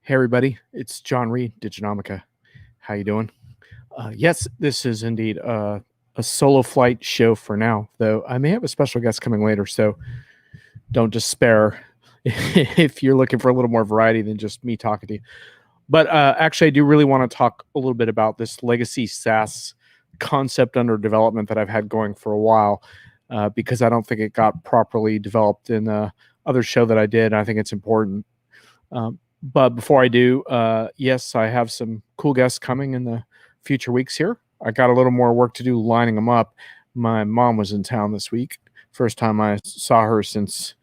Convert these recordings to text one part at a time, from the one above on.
Hey everybody, it's John Reed, Diginomica. How you doing? Yes, this is indeed a solo flight show for now, though I may have a special guest coming later, so don't despair if you're looking for a little more variety than just me talking to you. But actually, I do really want to talk a little bit about this legacy SaaS concept under development that I've had going for a while, because I don't think it got properly developed in the other show that I did. And I think it's important. But before I do, yes, I have some cool guests coming in the future weeks here. I got a little more work to do lining them up. My mom was in town this week. First time I saw her since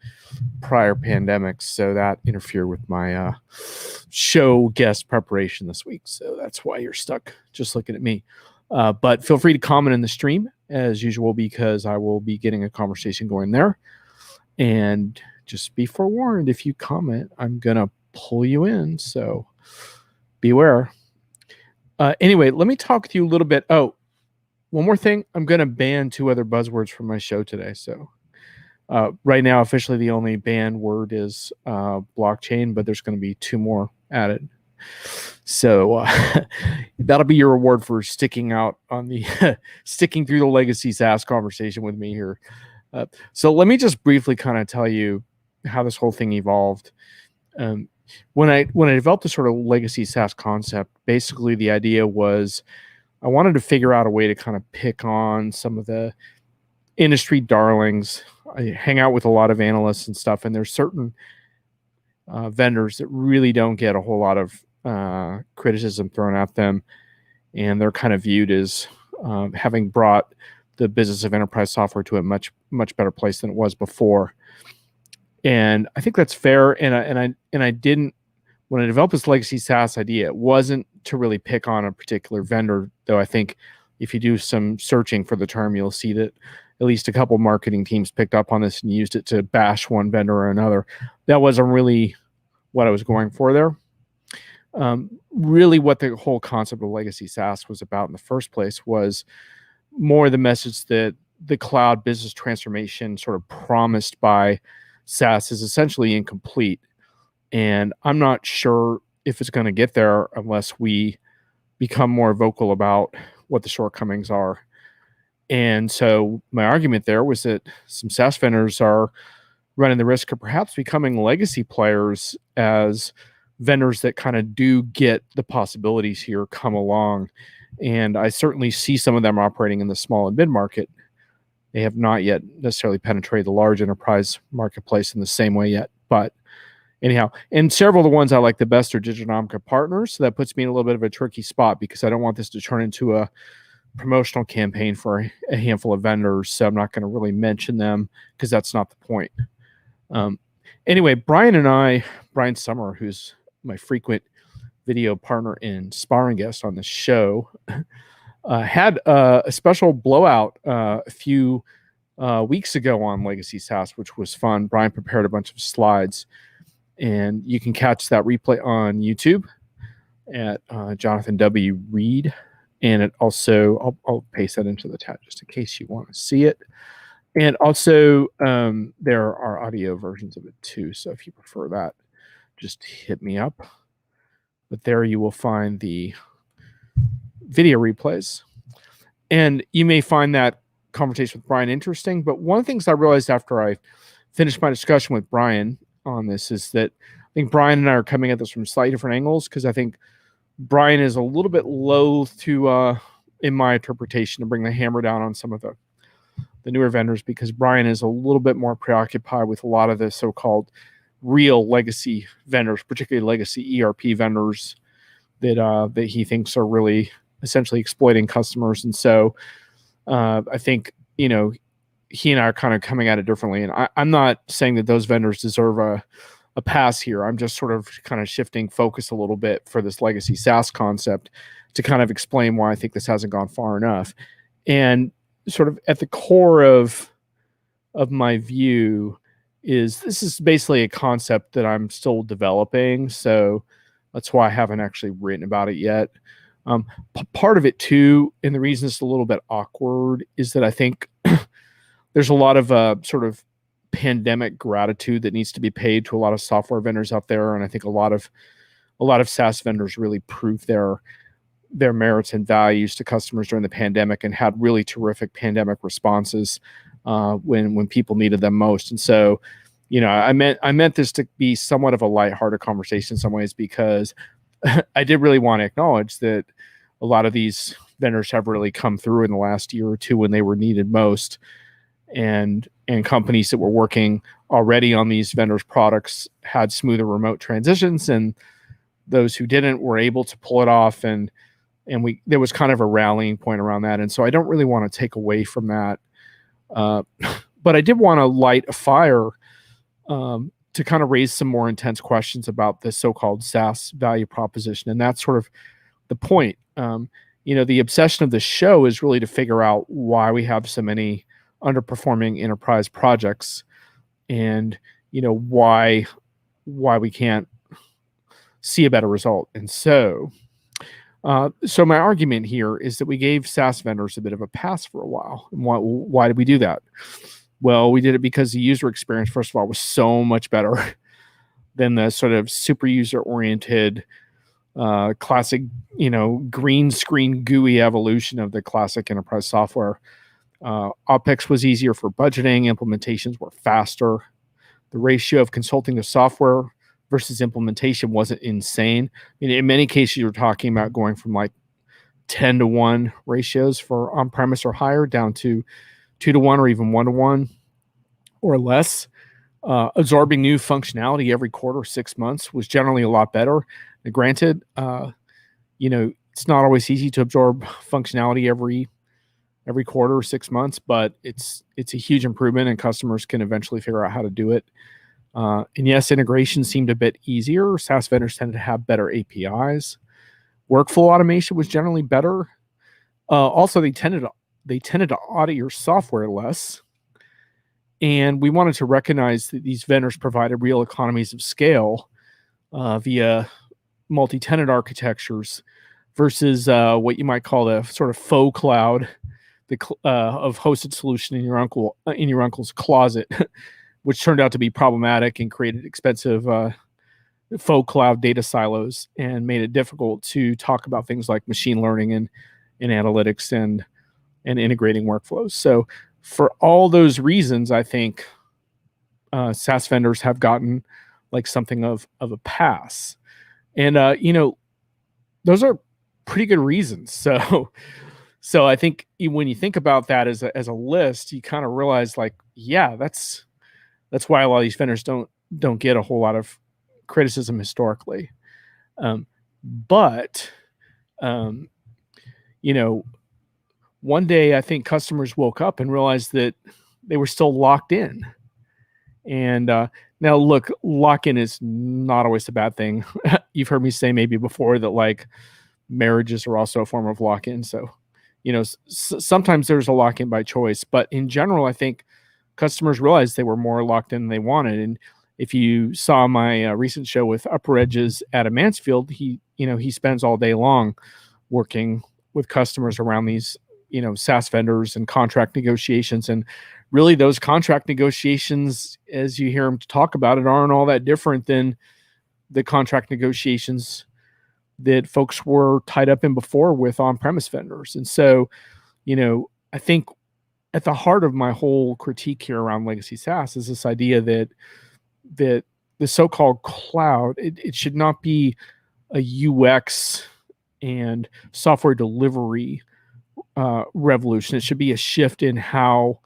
prior pandemics, so that interfered with my show guest preparation this week. So that's why you're stuck just looking at me. But feel free to comment in the stream as usual, because I will be getting a conversation going there. And just be forewarned, if you comment, I'm going to pull you in, so beware. Anyway, let me talk to you a little bit. Oh, one more thing. I'm going to ban 2 other buzzwords from my show today. So right now, officially, the only banned word is blockchain, but there's going to be 2 more added. So that'll be your reward for sticking out on the sticking through the legacy SaaS conversation with me here. So let me just briefly kind of tell you how this whole thing evolved. When I developed this sort of legacy SaaS concept, basically the idea was I wanted to figure out a way to kind of pick on some of the industry darlings. I hang out with a lot of analysts and stuff, and there's certain vendors that really don't get a whole lot of criticism thrown at them, and they're kind of viewed as having brought the business of enterprise software to a much better place than it was before. And I think that's fair. And I didn't, when I developed this legacy SaaS idea, it wasn't to really pick on a particular vendor, though I think if you do some searching for the term, you'll see that at least a couple marketing teams picked up on this and used it to bash one vendor or another. That wasn't really what I was going for there. Really what the whole concept of legacy SaaS was about in the first place was more the message that the cloud business transformation sort of promised by SaaS is essentially incomplete. And I'm not sure if it's going to get there unless we become more vocal about what the shortcomings are. And so my argument there was that some SaaS vendors are running the risk of perhaps becoming legacy players as vendors that kind of do get the possibilities here come along. And I certainly see some of them operating in the small and mid-market. They have not yet necessarily penetrated the large enterprise marketplace in the same way yet. But anyhow, and several of the ones I like the best are Diginomica partners. So that puts me in a little bit of a tricky spot because I don't want this to turn into a promotional campaign for a handful of vendors. So I'm not going to really mention them because that's not the point. Anyway, Brian Summer, who's my frequent video partner and sparring guest on the show, had a special blowout a few weeks ago on Legacy SaaS, which was fun. Brian prepared a bunch of slides, and you can catch that replay on YouTube at Jonathan W. Reed. And it also, I'll paste that into the chat just in case you want to see it. And also, there are audio versions of it too. So if you prefer that, just hit me up. But there you will find the video replays. And you may find that conversation with Brian interesting. But one of the things I realized after I finished my discussion with Brian on this is that I think Brian and I are coming at this from slightly different angles, because I think Brian is a little bit loath to, in my interpretation, to bring the hammer down on some of the newer vendors, because Brian is a little bit more preoccupied with a lot of the so-called real legacy vendors, particularly legacy ERP vendors that he thinks are really essentially exploiting customers. And so I think, he and I are kind of coming at it differently. And I'm not saying that those vendors deserve a pass here. I'm just sort of kind of shifting focus a little bit for this legacy SaaS concept to kind of explain why I think this hasn't gone far enough. And sort of at the core of my view is this is basically a concept that I'm still developing. So that's why I haven't actually written about it yet. Part of it too, and the reason it's a little bit awkward, is that I think there's a lot of sort of pandemic gratitude that needs to be paid to a lot of software vendors out there. And I think a lot of a lot of SaaS vendors really proved their merits and values to customers during the pandemic and had really terrific pandemic responses when people needed them most. And so, I meant this to be somewhat of a lighthearted conversation in some ways, because I did really want to acknowledge that a lot of these vendors have really come through in the last year or two when they were needed most, and companies that were working already on these vendors' products had smoother remote transitions, and those who didn't were able to pull it off, and there was kind of a rallying point around that. And so I don't really want to take away from that, but I did want to light a fire to kind of raise some more intense questions about the so-called SaaS value proposition. And that's sort of the point. The obsession of the show is really to figure out why we have so many underperforming enterprise projects, and why we can't see a better result. And so my argument here is that we gave SaaS vendors a bit of a pass for a while. And why did we do that? Well, we did it because the user experience, first of all, was so much better than the sort of super user-oriented, classic, green screen GUI evolution of the classic enterprise software. OpEx was easier for budgeting. Implementations were faster. The ratio of consulting to software versus implementation wasn't insane. In many cases, you're talking about going from like 10-to-1 ratios for on-premise or higher down to 2-to-1 or even 1-to-1 or less. Absorbing new functionality every quarter, 6 months was generally a lot better. Now, granted, it's not always easy to absorb functionality every quarter or 6 months, but it's a huge improvement, and customers can eventually figure out how to do it. And yes, integration seemed a bit easier. SaaS vendors tended to have better APIs. Workflow automation was generally better. Also, they tended to audit your software less. And we wanted to recognize that these vendors provided real economies of scale via multi-tenant architectures versus what you might call the sort of faux cloud of hosted solution in your uncle's closet, which turned out to be problematic and created expensive faux cloud data silos and made it difficult to talk about things like machine learning and analytics and integrating workflows. So for all those reasons, I think SaaS vendors have gotten like something of a pass. And, those are pretty good reasons. So I think when you think about that as a list, you kind of realize like, yeah, that's why a lot of these vendors don't get a whole lot of criticism historically. But one day I think customers woke up and realized that they were still locked in. And now look, lock-in is not always a bad thing. You've heard me say maybe before that like marriages are also a form of lock-in. So, sometimes there's a lock-in by choice, but in general, I think customers realized they were more locked in than they wanted. And if you saw my recent show with Upper Edges Adam Mansfield, he spends all day long working with customers around these, SaaS vendors and contract negotiations. And really those contract negotiations, as you hear him talk about it, aren't all that different than the contract negotiations that folks were tied up in before with on-premise vendors. And so, I think at the heart of my whole critique here around Legacy SaaS is this idea that the so-called cloud, it should not be a UX and software delivery revolution. It should be a shift in how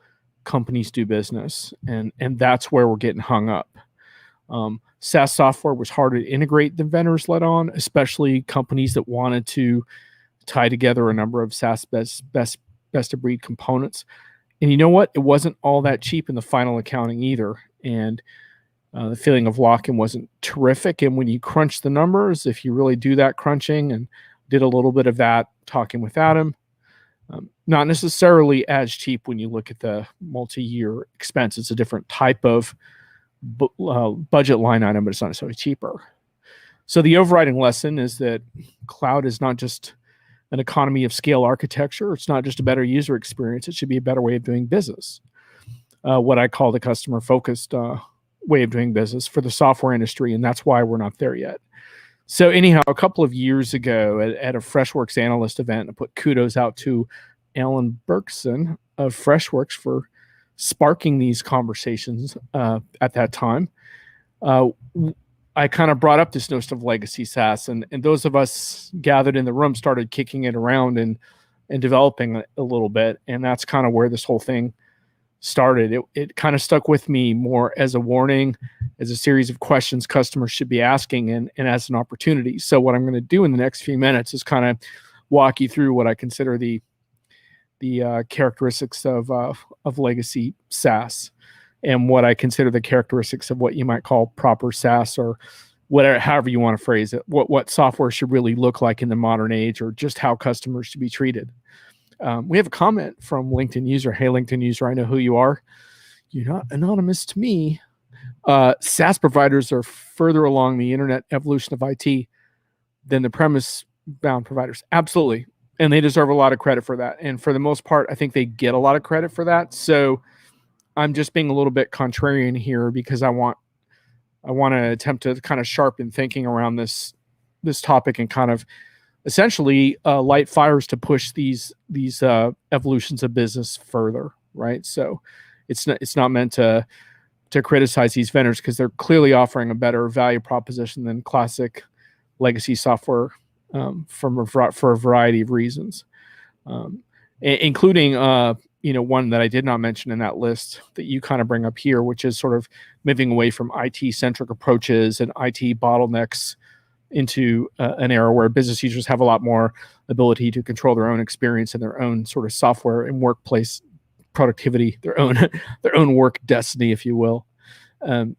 companies do business. And that's where we're getting hung up. SaaS software was harder to integrate than vendors let on, especially companies that wanted to tie together a number of SaaS best of breed components. And you know what? It wasn't all that cheap in the final accounting either. And the feeling of lock-in wasn't terrific. And when you crunch the numbers, if you really do that crunching, and did a little bit of that talking with Adam, not necessarily as cheap when you look at the multi-year expense. It's a different type of budget line item, but it's not necessarily cheaper. So the overriding lesson is that cloud is not just an economy of scale architecture. It's not just a better user experience. It should be a better way of doing business. What I call the customer-focused way of doing business for the software industry, and that's why we're not there yet. So anyhow, a couple of years ago at a Freshworks analyst event, I put kudos out to Alan Berkson of Freshworks for sparking these conversations at that time. I kind of brought up this notion of legacy SaaS, and those of us gathered in the room started kicking it around and developing a little bit. And that's kind of where this whole thing started. It kind of stuck with me more as a warning, as a series of questions customers should be asking, and as an opportunity. So what I'm going to do in the next few minutes is kind of walk you through what I consider the characteristics of legacy SaaS, and what I consider the characteristics of what you might call proper SaaS, or whatever, however you want to phrase it, what software should really look like in the modern age, or just how customers should be treated. We have a comment from LinkedIn user. Hey, LinkedIn user, I know who you are. You're not anonymous to me. SaaS providers are further along the internet evolution of IT than the premise-bound providers. Absolutely. And they deserve a lot of credit for that. And for the most part, I think they get a lot of credit for that. So I'm just being a little bit contrarian here, because I want to attempt to kind of sharpen thinking around this topic, and kind of essentially light fires to push these evolutions of business further, right? So it's not meant to criticize these vendors, because they're clearly offering a better value proposition than classic legacy software for a variety of reasons, including one that I did not mention in that list that you kind of bring up here, which is sort of moving away from IT-centric approaches and IT bottlenecks into an era where business users have a lot more ability to control their own experience and their own sort of software and workplace productivity, their own work destiny, if you will. One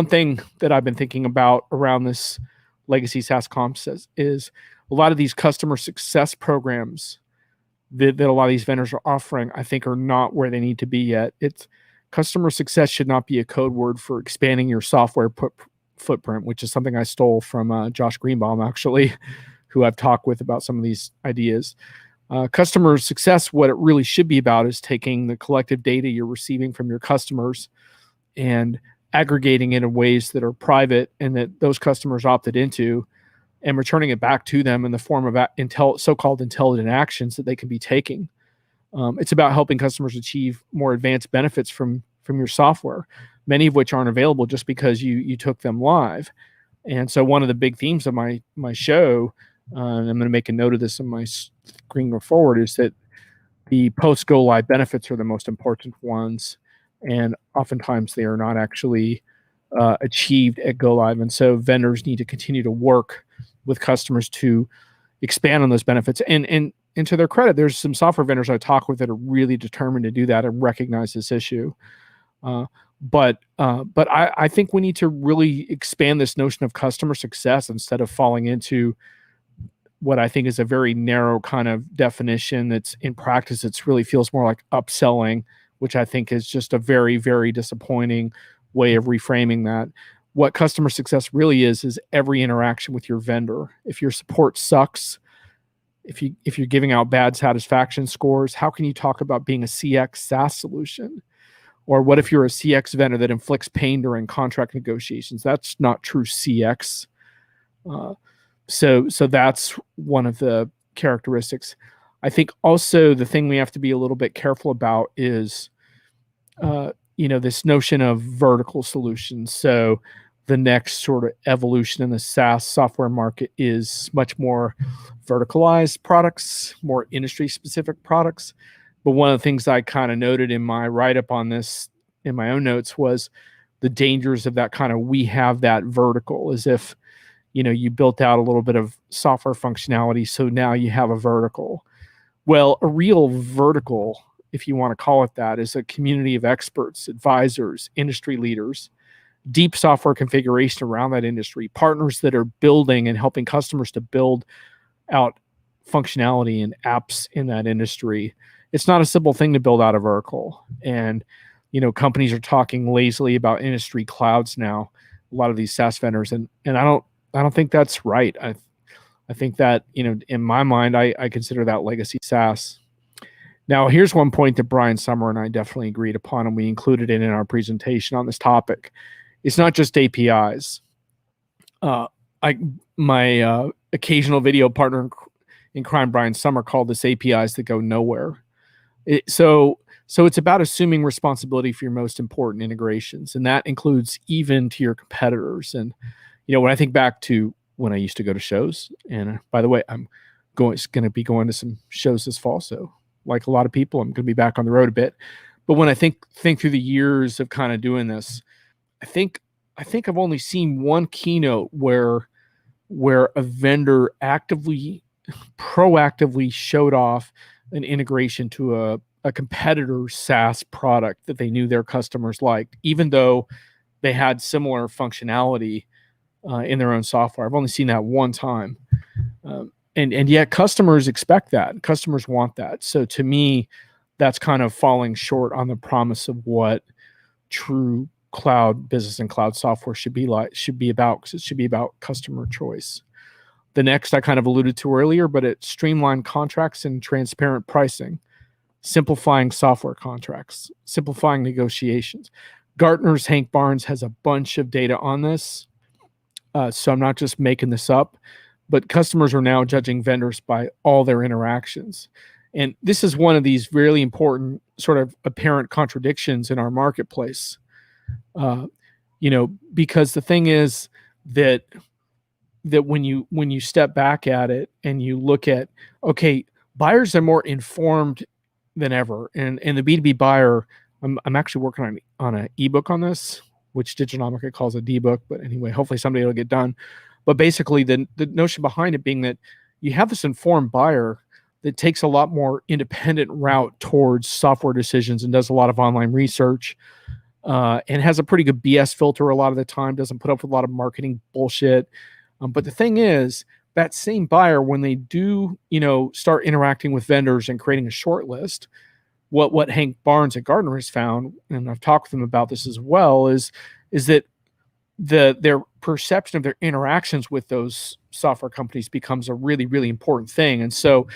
thing that I've been thinking about around this legacy SaaS concept is a lot of these customer success programs that a lot of these vendors are offering, I think, are not where they need to be yet. Customer success should not be a code word for expanding your software footprint, which is something I stole from Josh Greenbaum, actually, who I've talked with about some of these ideas. Customer success, what it really should be about, is taking the collective data you're receiving from your customers and aggregating it in ways that are private and that those customers opted into, and returning it back to them in the form of so-called intelligent actions that they can be taking. It's about helping customers achieve more advanced benefits from your software, many of which aren't available just because you took them live. And so one of the big themes of my show, and I'm going to make a note of this on my screen going forward, is that the post-go live benefits are the most important ones, and oftentimes they are not actually achieved at go live. And so vendors need to continue to work with customers to expand on those benefits. And to their credit, there's some software vendors I talk with that are really determined to do that and recognize this issue. But I think we need to really expand this notion of customer success instead of falling into what I think is a very narrow kind of definition that's in practice. It really feels more like upselling, which I think is just a very, very disappointing way of reframing that. What customer success really is every interaction with your vendor. If your support sucks, if you're giving out bad satisfaction scores, how can you talk about being a CX SaaS solution? Or what if you're a CX vendor that inflicts pain during contract negotiations? That's not true CX. So that's one of the characteristics. I think also the thing we have to be a little bit careful about is, this notion of vertical solutions. So the next sort of evolution in the SaaS software market is much more verticalized products, more industry-specific products. But one of the things I kind of noted in my write-up on this, in my own notes, was the dangers of that kind of we have that vertical, as if, you built out a little bit of software functionality, so now you have a vertical. Well, a real vertical, if you want to call it that, is a community of experts, advisors, industry leaders, deep software configuration around that industry, partners that are building and helping customers to build out functionality and apps in that industry. It's not a simple thing to build out a vertical. And, companies are talking lazily about industry clouds now, a lot of these SaaS vendors. And I don't think that's right. I think that, in my mind, I consider that legacy SaaS. Now, here's one point that Brian Summer and I definitely agreed upon, and we included it in our presentation on this topic. It's not just APIs. uh, I my occasional video partner in crime, Brian Summer, called this APIs that go nowhere. So it's about assuming responsibility for your most important integrations, and that includes even to your competitors. And when I think back to when I used to go to shows, and by the way, I'm going to be going to some shows this fall, so like a lot of people, I'm going to be back on the road a bit. But when I think through the years of kind of doing this, I think I've only seen one keynote where a vendor proactively showed off an integration to a competitor's SaaS product that they knew their customers liked, even though they had similar functionality in their own software. I've only seen that one time. And yet customers expect that. Customers want that. So to me, that's kind of falling short on the promise of what true cloud business and cloud software should be about, because it should be about customer choice. The next I kind of alluded to earlier, but it's streamlined contracts and transparent pricing, simplifying software contracts, simplifying negotiations. Gartner's Hank Barnes has a bunch of data on this. So I'm not just making this up, but customers are now judging vendors by all their interactions. And this is one of these really important sort of apparent contradictions in our marketplace. Because the thing is that when you step back at it and you look at, okay, buyers are more informed than ever. And the B2B buyer, I'm actually working on an ebook on this, which Diginomica calls a D-book, but anyway, hopefully someday it'll get done. But basically the notion behind it being that you have this informed buyer that takes a lot more independent route towards software decisions and does a lot of online research, and has a pretty good BS filter a lot of the time, doesn't put up with a lot of marketing bullshit. But the thing is, that same buyer, when they do, start interacting with vendors and creating a short list, what Hank Barnes at Gartner has found, and I've talked with them about this as well, is that their perception of their interactions with those software companies becomes a really, really important thing. And so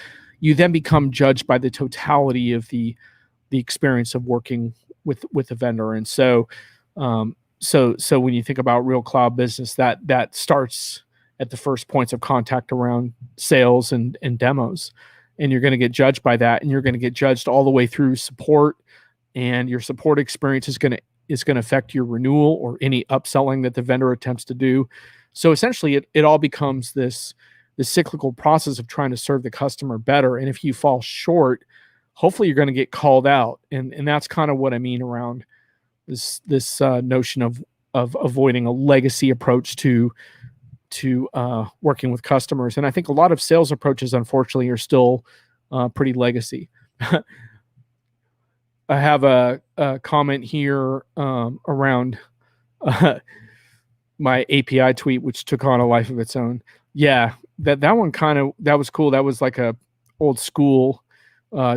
you then become judged by the totality of the experience of working with a vendor. And so when you think about real cloud business, that starts at the first points of contact around sales and demos. And you're going to get judged by that, and you're going to get judged all the way through support, and your support experience is going to affect your renewal or any upselling that the vendor attempts to do. So essentially it all becomes this cyclical process of trying to serve the customer better. And if you fall short, hopefully you're going to get called out. And that's kind of what I mean around this notion of avoiding a legacy approach to working with customers. And I think a lot of sales approaches, unfortunately, are still pretty legacy. I have a comment here around my API tweet, which took on a life of its own. Yeah, that one that was cool. That was like a old school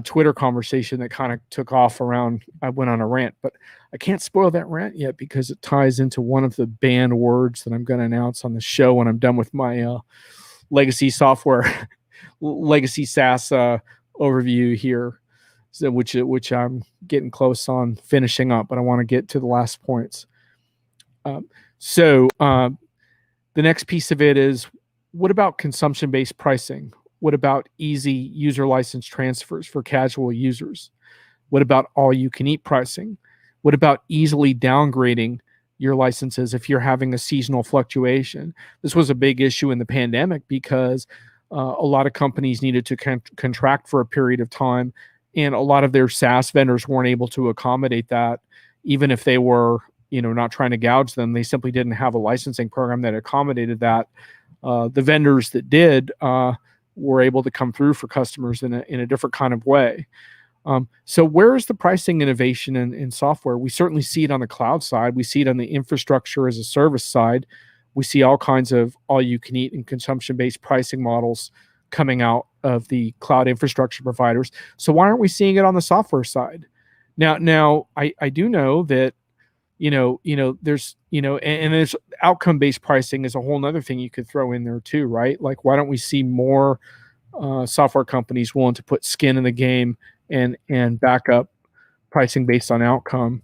Twitter conversation that kind of took off around. I went on a rant, but I can't spoil that rant yet because it ties into one of the banned words that I'm going to announce on the show when I'm done with my legacy software, Legacy SaaS overview here, so which I'm getting close on finishing up, but I want to get to the last points. So the next piece of it is, what about consumption-based pricing? What about easy user license transfers for casual users? What about all-you-can-eat pricing? What about easily downgrading your licenses if you're having a seasonal fluctuation? This was a big issue in the pandemic because a lot of companies needed to contract for a period of time, and a lot of their SaaS vendors weren't able to accommodate that, even if they were, not trying to gouge them. They simply didn't have a licensing program that accommodated that. The vendors that did were able to come through for customers in a different kind of way. So where is the pricing innovation in software? We certainly see it on the cloud side. We see it on the infrastructure as a service side. We see all kinds of all-you-can-eat and consumption-based pricing models coming out of the cloud infrastructure providers. So why aren't we seeing it on the software side? Now I do know that there's and there's outcome-based pricing is a whole nother thing you could throw in there too, right? Like, why don't we see more software companies willing to put skin in the game and back up pricing based on outcome?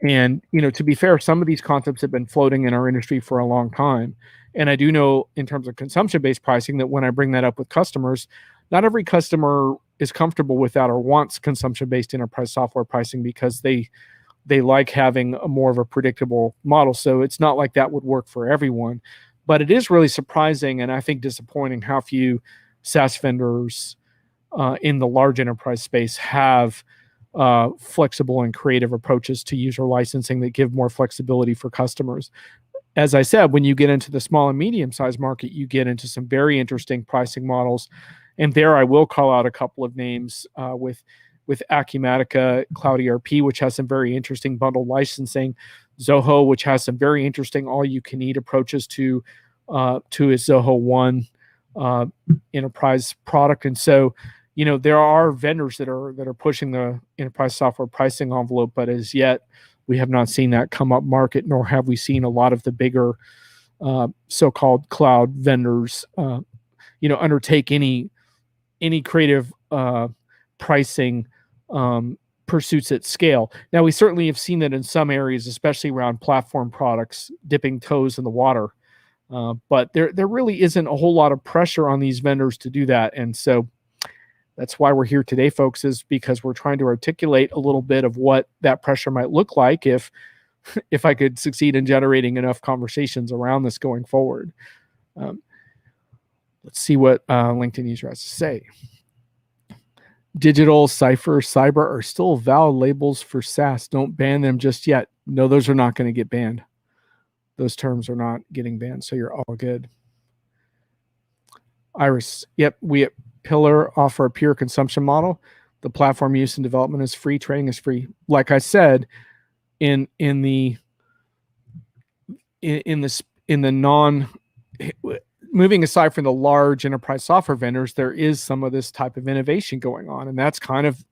And to be fair, some of these concepts have been floating in our industry for a long time, And I do know in terms of consumption-based pricing that when I bring that up with customers, not every customer is comfortable with that or wants consumption-based enterprise software pricing because they like having a more of a predictable model. So it's not like that would work for everyone. But it is really surprising and I think disappointing how few SaaS vendors in the large enterprise space have flexible and creative approaches to user licensing that give more flexibility for customers. As I said, when you get into the small and medium-sized market, you get into some very interesting pricing models. And there I will call out a couple of names with Acumatica Cloud ERP, which has some very interesting bundled licensing, Zoho, which has some very interesting all-you-can-eat approaches to its Zoho One enterprise product. And so, there are vendors that are pushing the enterprise software pricing envelope, but as yet we have not seen that come up market, nor have we seen a lot of the bigger so-called cloud vendors, undertake any creative pricing pursuits at scale. Now, we certainly have seen that in some areas, especially around platform products, dipping toes in the water. But there really isn't a whole lot of pressure on these vendors to do that. And so that's why we're here today, folks, is because we're trying to articulate a little bit of what that pressure might look like if I could succeed in generating enough conversations around this going forward. Let's see what LinkedIn user has to say. Digital, Cypher, Cyber are still valid labels for SaaS. Don't ban them just yet. No, those are not going to get banned. Those terms are not getting banned, so you're all good. Iris, yep, we at Pillar offer a pure consumption model. The platform use and development is free, training is free. Like I said, in the non, moving aside from the large enterprise software vendors, there is some of this type of innovation going on, and that's kind of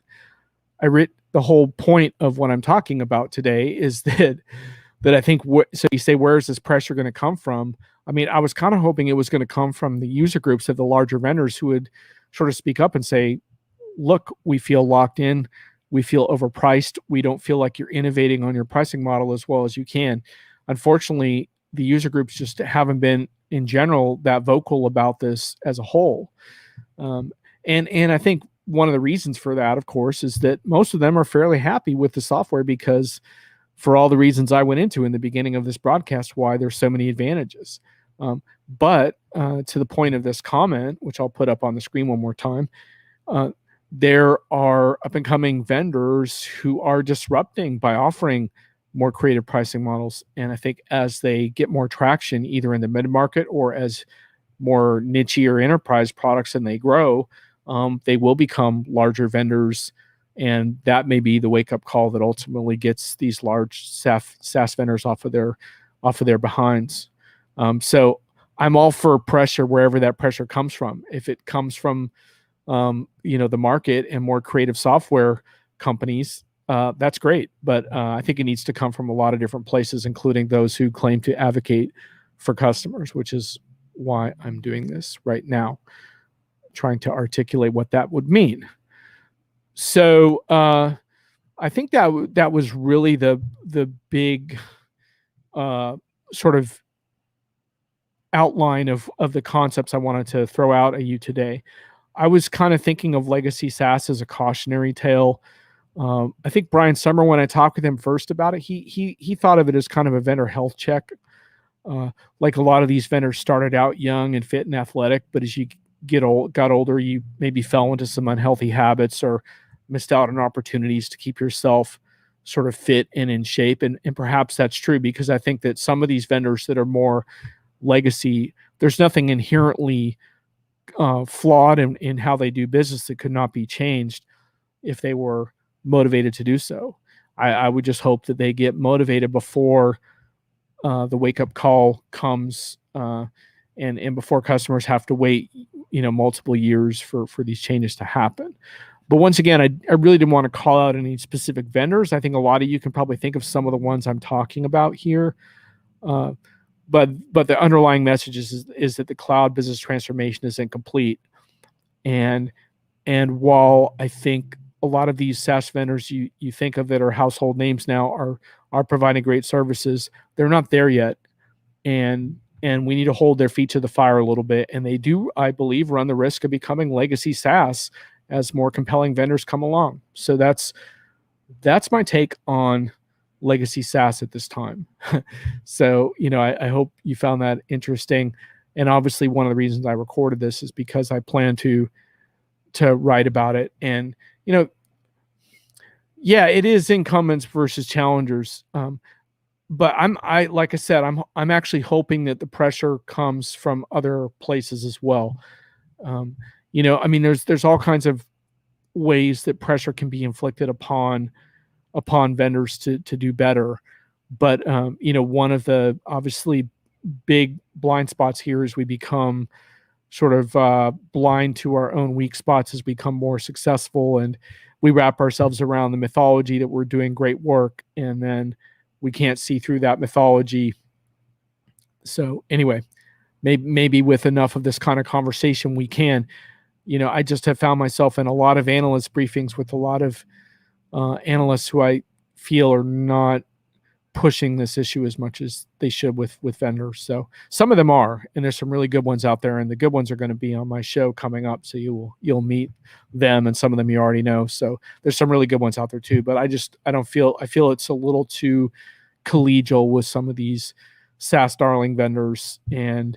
the whole point of what I'm talking about today is that I think so you say, where is this pressure going to come from? I mean, I was kind of hoping it was going to come from the user groups of the larger vendors who would sort of speak up and say, look, we feel locked in, we feel overpriced, we don't feel like you're innovating on your pricing model as well as you can. Unfortunately, the user groups just haven't been, in general, that vocal about this as a whole. And I think one of the reasons for that, of course, is that most of them are fairly happy with the software because, for all the reasons I went into in the beginning of this broadcast, why there's so many advantages. But to the point of this comment, which I'll put up on the screen one more time, there are up-and-coming vendors who are disrupting by offering more creative pricing models. And I think as they get more traction, either in the mid-market or as more niche or enterprise products and they grow, they will become larger vendors. And that may be the wake-up call that ultimately gets these large SaaS vendors off of their behinds. So I'm all for pressure wherever that pressure comes from. If it comes from the market and more creative software companies, that's great. But I think it needs to come from a lot of different places, including those who claim to advocate for customers, which is why I'm doing this right now, trying to articulate what that would mean. So I think that was really the big sort of outline of the concepts I wanted to throw out at you today. I was kind of thinking of Legacy SaaS as a cautionary tale. I think Brian Summer, when I talked with him first about it, he thought of it as kind of a vendor health check. Like a lot of these vendors started out young and fit and athletic, but as you got older, you maybe fell into some unhealthy habits or missed out on opportunities to keep yourself sort of fit and in shape. And perhaps that's true, because I think that some of these vendors that are more legacy, there's nothing inherently flawed in how they do business that could not be changed if they were motivated to do so. I would just hope that they get motivated before the wake-up call comes and before customers have to wait multiple years for these changes to happen. But once again, I really didn't want to call out any specific vendors. I think a lot of you can probably think of some of the ones I'm talking about here. But the underlying message is that the cloud business transformation is incomplete. And while I think a lot of these SaaS vendors you think of that are household names now are providing great services, they're not there yet. And and we need to hold their feet to the fire a little bit. And they do, I believe, run the risk of becoming legacy SaaS as more compelling vendors come along. So that's my take on legacy SaaS at this time. So, I hope you found that interesting. And obviously, one of the reasons I recorded this is because I plan to write about it. And, yeah, it is incumbents versus challengers. But like I said, I'm actually hoping that the pressure comes from other places as well. There's all kinds of ways that pressure can be inflicted upon vendors to do better. But one of the obviously big blind spots here is we become sort of blind to our own weak spots as we become more successful, and we wrap ourselves around the mythology that we're doing great work, and then we can't see through that mythology. So anyway, maybe with enough of this kind of conversation, we can. I just have found myself in a lot of analyst briefings with a lot of analysts who I feel are not pushing this issue as much as they should with vendors. So some of them are, and there's some really good ones out there, and the good ones are going to be on my show coming up. So you'll meet them, and some of them you already know. So there's some really good ones out there too. But I feel it's a little too collegial with some of these SaaS darling vendors, and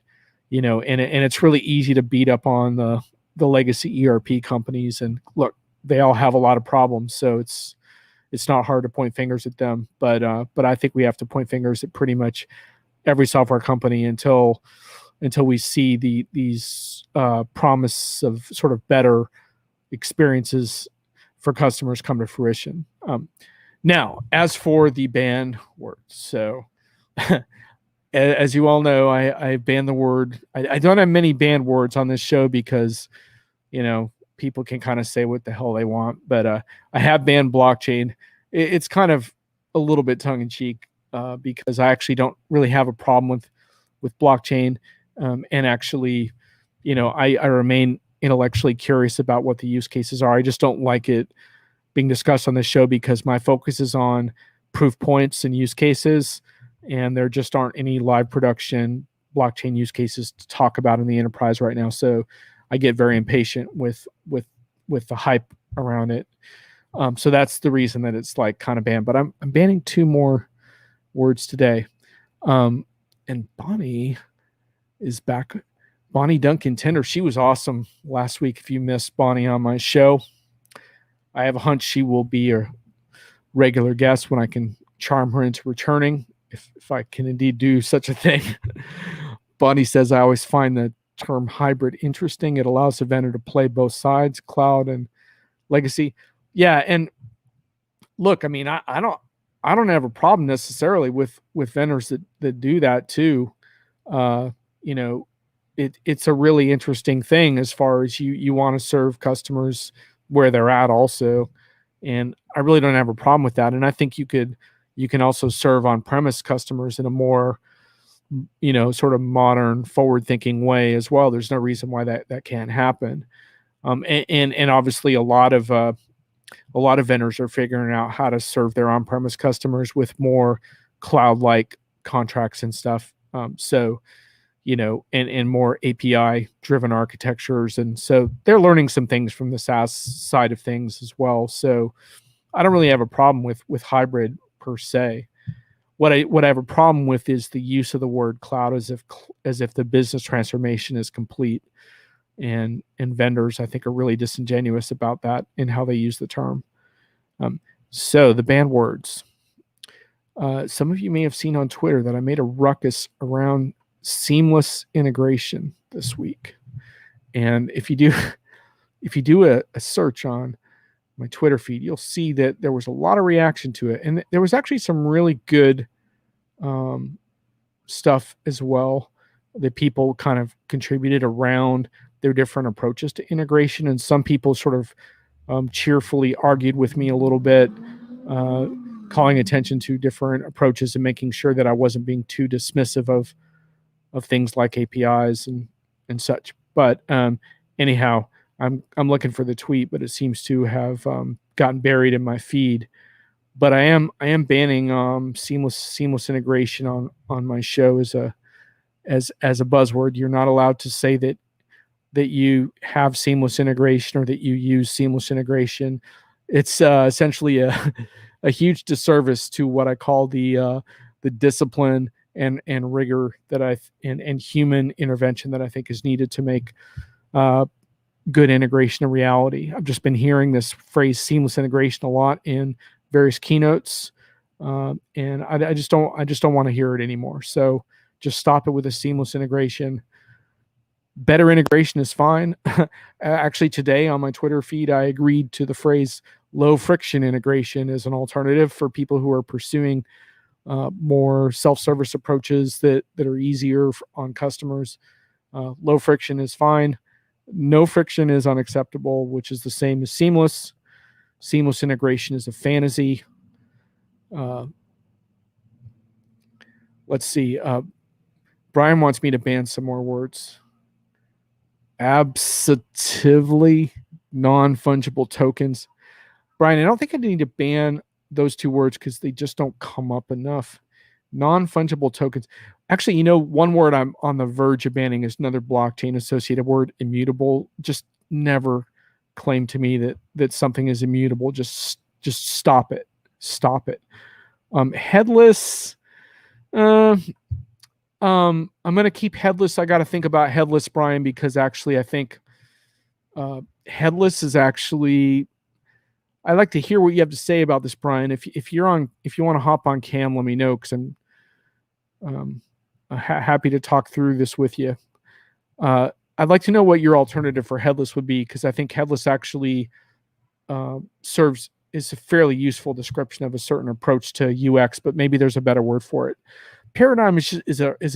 it's really easy to beat up on the legacy ERP companies. And look, they all have a lot of problems, so it's not hard to point fingers at them. But I think we have to point fingers at pretty much every software company until we see these promise of sort of better experiences for customers come to fruition. Now, as for the banned words, so as you all know, I banned the word. I don't have many banned words on this show because, people can kind of say what the hell they want. But I have banned blockchain. It's kind of a little bit tongue in cheek because I actually don't really have a problem with blockchain. And actually, I remain intellectually curious about what the use cases are. I just don't like it being discussed on this show because my focus is on proof points and use cases, and there just aren't any live production blockchain use cases to talk about in the enterprise right now. So I get very impatient with the hype around it. So that's the reason that it's like kind of banned. But I'm banning 2 more words today. And Bonnie is back. Bonnie Duncan Tender. She was awesome last week. If you missed Bonnie on my show, I have a hunch she will be a regular guest when I can charm her into returning, if I can indeed do such a thing. Bonnie says, I always find the term hybrid interesting. It allows the vendor to play both sides, cloud and legacy. Yeah, and look, I mean, I don't have a problem necessarily with vendors that do that too. It's a really interesting thing as far as you want to serve customers where they're at also, and I really don't have a problem with that. And I think you can also serve on-premise customers in a more sort of modern, forward-thinking way as well. There's no reason why that can't happen. And obviously a lot of vendors are figuring out how to serve their on-premise customers with more cloud-like contracts and stuff. And more API-driven architectures. And so they're learning some things from the SaaS side of things as well. So I don't really have a problem with hybrid per se. What I have a problem with is the use of the word cloud as if the business transformation is complete. And vendors, I think, are really disingenuous about that in how they use the term. So the banned words. Some of you may have seen on Twitter that I made a ruckus around seamless integration this week. And if you do a search on my Twitter feed, you'll see that there was a lot of reaction to it. And there was actually some really good stuff as well that people kind of contributed around their different approaches to integration. And some people sort of cheerfully argued with me a little bit, calling attention to different approaches and making sure that I wasn't being too dismissive of things like APIs and such. But anyhow, I'm looking for the tweet, but it seems to have gotten buried in my feed. But I am banning seamless integration on my show as as a buzzword. You're not allowed to say that you have seamless integration or that you use seamless integration. It's essentially a huge disservice to what I call the discipline and rigor that and human intervention that I think is needed to make good integration a reality. I've just been hearing this phrase seamless integration a lot in various keynotes, and I just don't want to hear it anymore. So just stop it with a seamless integration. Better integration is fine. Actually, today on my Twitter feed, I agreed to the phrase low friction integration as an alternative for people who are pursuing more self-service approaches that are easier on customers. Low friction is fine. No friction is unacceptable, which is the same as seamless. Seamless integration is a fantasy. Let's see. Brian wants me to ban some more words. Absatively non-fungible tokens. Brian, I don't think I need to ban those two words because they just don't come up enough. Non-fungible tokens. Actually, one word I'm on the verge of banning is another blockchain associated word, immutable. Just never claim to me that something is immutable. Just stop it. Stop it. Headless. I'm going to keep headless. I got to think about headless, Brian, because actually I think headless is actually, I'd like to hear what you have to say about this, Brian. If you want to hop on cam, let me know, because I'm happy to talk through this with you. I'd like to know what your alternative for headless would be, because I think headless actually is a fairly useful description of a certain approach to UX, but maybe there's a better word for it. Paradigm is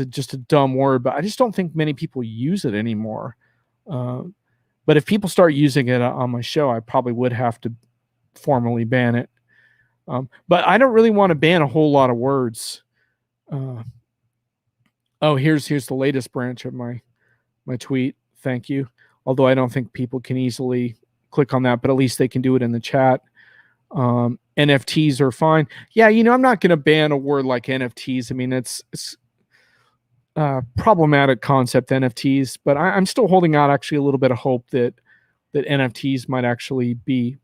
just a dumb word, but I just don't think many people use it anymore. But if people start using it on my show, I probably would have to formally ban it. But I don't really want to ban a whole lot of words. Here's the latest branch of my tweet. Thank you. Although I don't think people can easily click on that, but at least they can do it in the chat. NFTs are fine. Yeah, I'm not going to ban a word like NFTs. I mean, it's problematic concept, NFTs, but I'm still holding out actually a little bit of hope that NFTs might actually be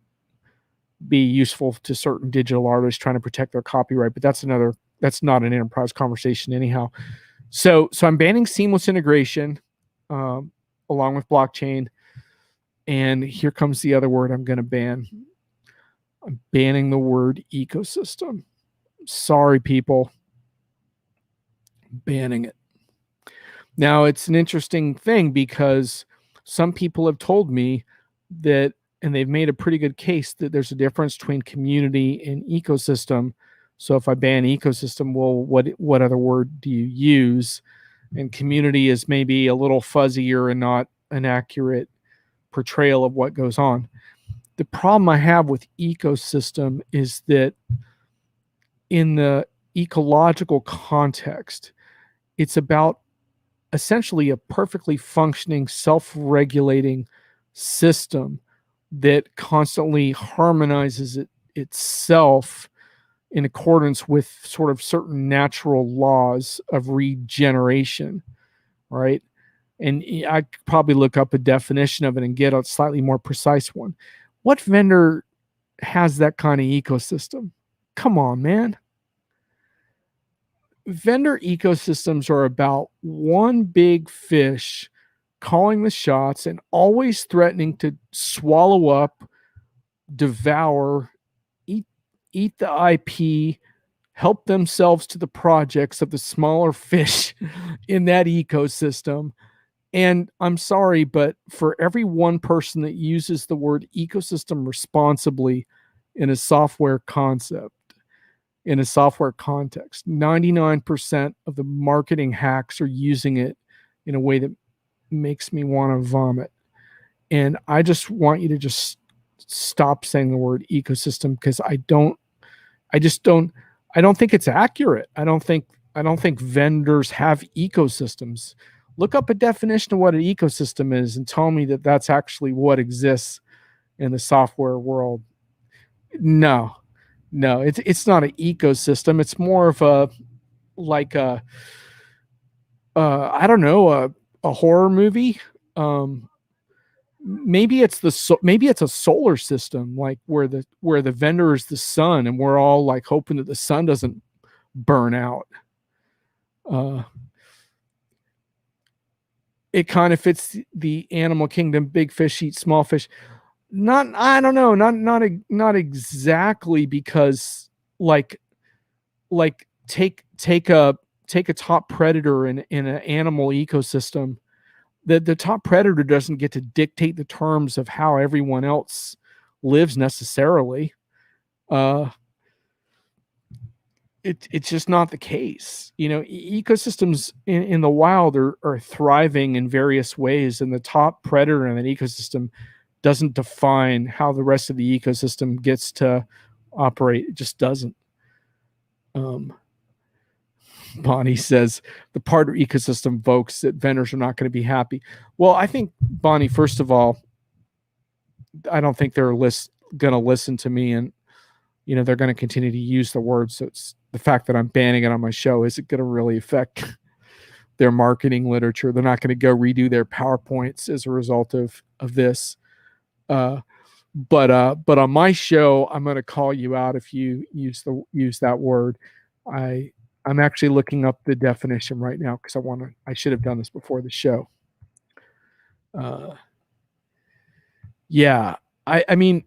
useful to certain digital artists trying to protect their copyright. But that's not an enterprise conversation anyhow. So I'm banning seamless integration along with blockchain. And here comes the other word I'm going to ban. I'm banning the word ecosystem. Sorry, people. Banning it. Now, it's an interesting thing because some people have told me that, and they've made a pretty good case, that there's a difference between community and ecosystem. So if I ban ecosystem, well, what other word do you use? And community is maybe a little fuzzier and not an accurate portrayal of what goes on. The problem I have with ecosystem is that in the ecological context, it's about essentially a perfectly functioning, self-regulating system that constantly harmonizes itself in accordance with sort of certain natural laws of regeneration, right? And I could probably look up a definition of it and get a slightly more precise one. What vendor has that kind of ecosystem? Come on, man. Vendor ecosystems are about one big fish calling the shots and always threatening to swallow up, devour, eat the IP, help themselves to the projects of the smaller fish in that ecosystem. And I'm sorry, but for every one person that uses the word ecosystem responsibly in a software concept, in a software context, 99% of the marketing hacks are using it in a way that makes me want to vomit. And I just want you to just stop saying the word ecosystem, because I don't think it's accurate. I don't think vendors have ecosystems. Look up a definition of what an ecosystem is and tell me that that's actually what exists in the software world. No, it's not an ecosystem. It's more of a I don't know, a horror movie. Um, maybe it's maybe it's a solar system, like where the vendor is the sun, and we're all like hoping that the sun doesn't burn out. Uh, it kind of fits the animal kingdom: big fish eat small fish. Not, I don't know, not exactly, because like take a top predator in an animal ecosystem. The top predator doesn't get to dictate the terms of how everyone else lives necessarily. Uh, it's just not the case. Ecosystems in the wild are thriving in various ways, and the top predator in an ecosystem doesn't define how the rest of the ecosystem gets to operate. It just doesn't. Um, Bonnie says the partner ecosystem folks that vendors are not going to be happy. Well, I think, Bonnie, first of all, I don't think they're going to listen to me, and they're going to continue to use the word. So it's the fact that I'm banning it on my show isn't going to really affect their marketing literature. They're not going to go redo their PowerPoints as a result of this. But on my show, I'm going to call you out if you use that word. I'm actually looking up the definition right now because I should have done this before the show. Yeah, I mean,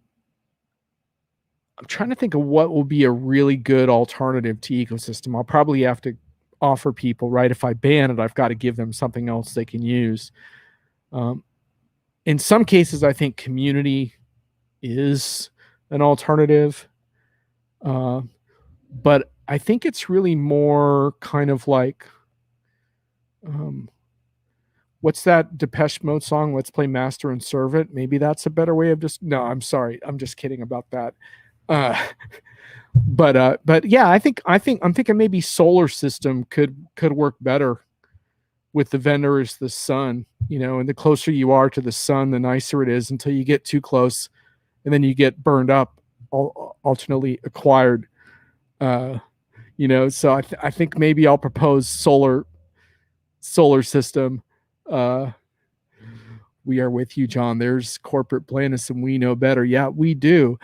I'm trying to think of what will be a really good alternative to ecosystem. I'll probably have to offer people, right? If I ban it, I've got to give them something else they can use. In some cases, I think community is an alternative. But I think it's really more kind of like, what's that Depeche Mode song? Let's play Master and Serve It. Maybe that's a better way of no, I'm sorry. I'm just kidding about that. But yeah, I'm thinking maybe solar system could work better with the vendor as the sun, and the closer you are to the sun, the nicer it is, until you get too close and then you get burned up, alternately acquired. So I think maybe I'll propose solar system. We are with you, John. There's corporate blandness and we know better. Yeah, we do.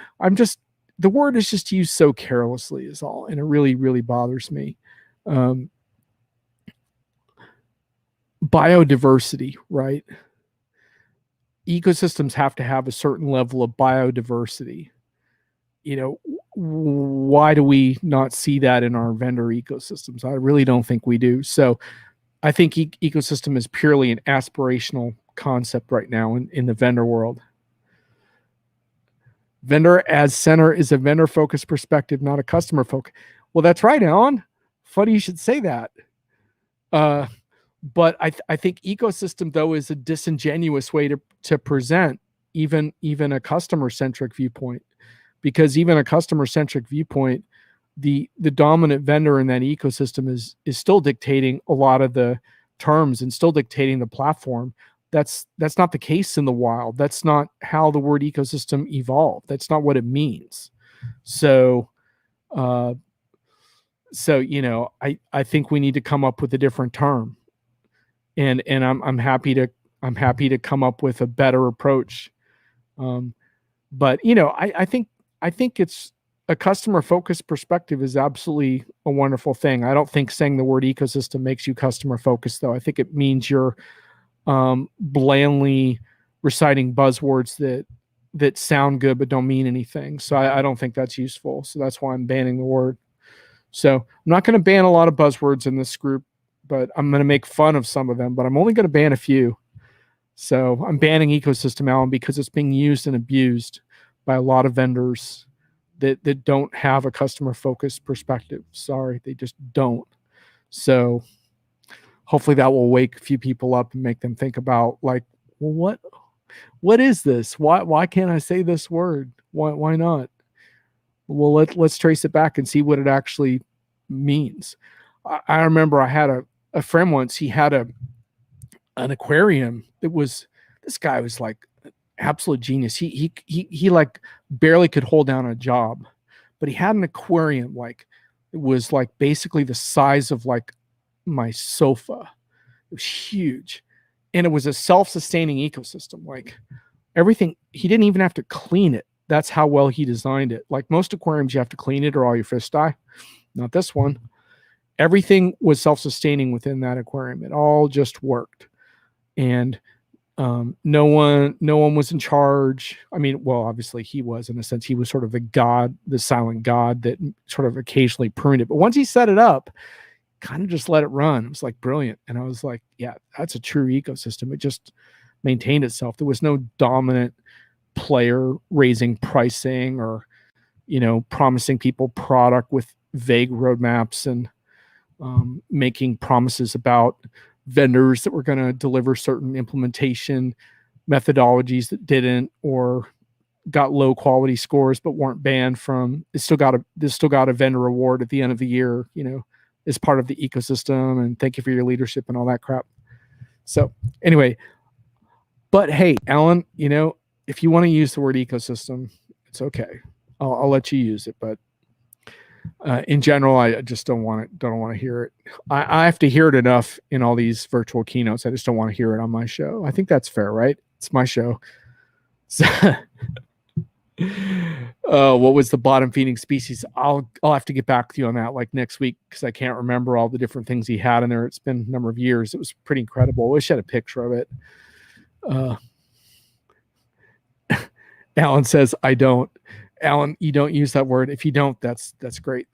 The word is just used so carelessly is all. And it really, really bothers me. Biodiversity, right? Ecosystems have to have a certain level of biodiversity. Why do we not see that in our vendor ecosystems? I really don't think we do. So I think ecosystem is purely an aspirational concept right now in the vendor world. Vendor as center is a vendor focused perspective, not a customer focus. Well, that's right, Alan. Funny you should say that. But I think ecosystem, though, is a disingenuous way to present even a customer centric viewpoint, because even a customer centric viewpoint, the dominant vendor in that ecosystem is still dictating a lot of the terms and still dictating the platform. That's not the case in the wild. That's not how the word ecosystem evolved. That's not what it means. So I think we need to come up with a different term, and I'm happy to come up with a better approach. But I think it's a customer focused perspective is absolutely a wonderful thing. I don't think saying the word ecosystem makes you customer focused, though. I think it means you're blandly reciting buzzwords that sound good but don't mean anything. So I don't think that's useful. So that's why I'm banning the word. So I'm not going to ban a lot of buzzwords in this group, but I'm going to make fun of some of them, but I'm only going to ban a few. So I'm banning ecosystem, Alan, because it's being used and abused by a lot of vendors that don't have a customer focused perspective. Sorry, they just don't. So hopefully that will wake a few people up and make them think about, like, well, what is this? Why can't I say this word? Why not? Well, let's trace it back and see what it actually means. I remember I had a friend once. He had an aquarium. This guy was like absolute genius. He like barely could hold down a job, but he had an aquarium, like it was like basically the size of like my sofa, It was huge. And it was a self-sustaining ecosystem. Like everything, he didn't even have to clean it. That's how well he designed it. Like most aquariums, you have to clean it or all your fish die. Not this one. Everything was self-sustaining within that aquarium. It all just worked. And no one was in charge. I mean, well, obviously he was, in a sense. He was sort of the god, the silent god that sort of occasionally pruned it. But once he set it up, kind of just let it run. It was like brilliant. And I was like, yeah, that's a true ecosystem. It just maintained itself. There was no dominant player raising pricing or, promising people product with vague roadmaps and making promises about vendors that were going to deliver certain implementation methodologies that didn't, or got low quality scores but weren't banned from. They still got a vendor reward at the end of the year, as part of the ecosystem, and thank you for your leadership and all that crap. So anyway, but hey, Alan, if you want to use the word ecosystem, it's okay. I'll let you use it, but in general, I just don't want to hear it. I have to hear it enough in all these virtual keynotes. I just don't want to hear it on my show. I think that's fair, right? It's my show. So, what was the bottom feeding species? I'll have to get back with you on that like next week, because I can't remember all the different things he had in there. It's been a number of years. It was pretty incredible. I wish I had a picture of it. Alan says, I don't. Alan, you don't use that word. If you don't, that's great.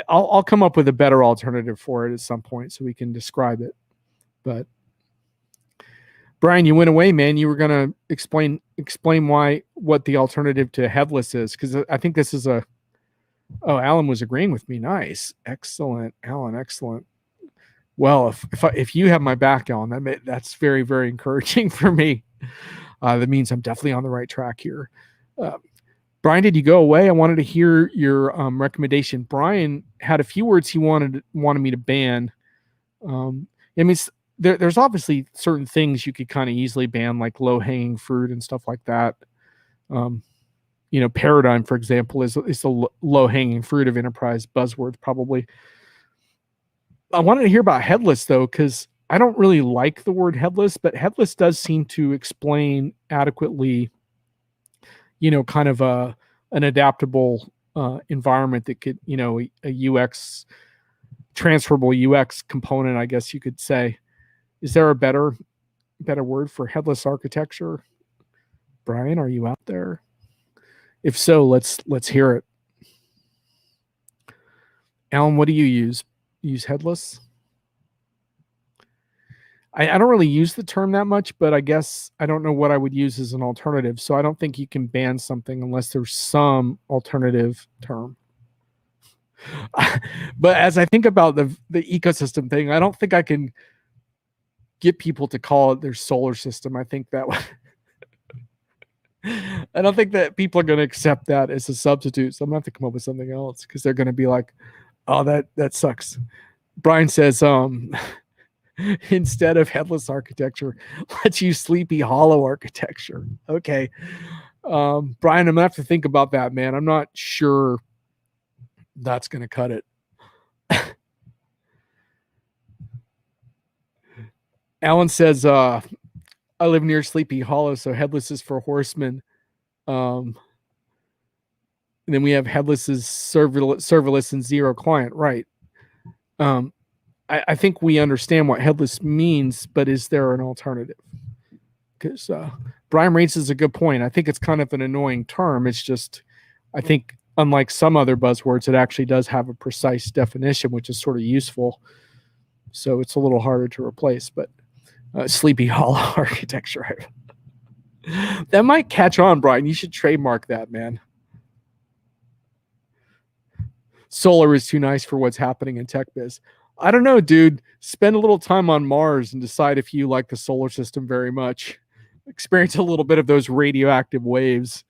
I'll come up with a better alternative for it at some point so we can describe it. But Brian, you went away, man. You were gonna explain what the alternative to headless is, because I think this is Alan was agreeing with me. Nice, excellent, Alan, excellent. Well, if you have my back, Alan, that's very, very encouraging for me. That means I'm definitely on the right track here. Brian, did you go away? I wanted to hear your recommendation. Brian had a few words he wanted me to ban. There's obviously certain things you could kind of easily ban, like low-hanging fruit and stuff like that. Paradigm, for example, is the low-hanging fruit of enterprise buzzwords, probably. I wanted to hear about headless, though, because I don't really like the word headless, but headless does seem to explain adequately kind of an adaptable environment that could, a UX, transferable UX component, I guess you could say. Is there a better word for headless architecture? Brian, are you out there? If so, let's hear it. Alan, what do you use? Use headless? I don't really use the term that much, but I guess I don't know what I would use as an alternative. So I don't think you can ban something unless there's some alternative term. But as I think about the ecosystem thing, I don't think I can get people to call it their solar system. I think that I don't think that people are going to accept that as a substitute. So I'm going to have to come up with something else, because they're going to be like, oh, that sucks. Brian says, instead of headless architecture, let's use Sleepy Hollow architecture. Okay. Brian, I'm gonna have to think about that, man. I'm not sure that's gonna cut it. Alan says, I live near Sleepy Hollow, so headless is for horsemen. And then we have headless is serverless and zero client, right? I think we understand what headless means, but is there an alternative? Because Brian raises a good point. I think it's kind of an annoying term. It's just, I think, unlike some other buzzwords, it actually does have a precise definition, which is sort of useful. So it's a little harder to replace. But Sleepy Hollow architecture, that might catch on, Brian. You should trademark that, man. Solar is too nice for what's happening in tech biz. I don't know, dude. Spend a little time on Mars and decide if you like the solar system very much. Experience a little bit of those radioactive waves.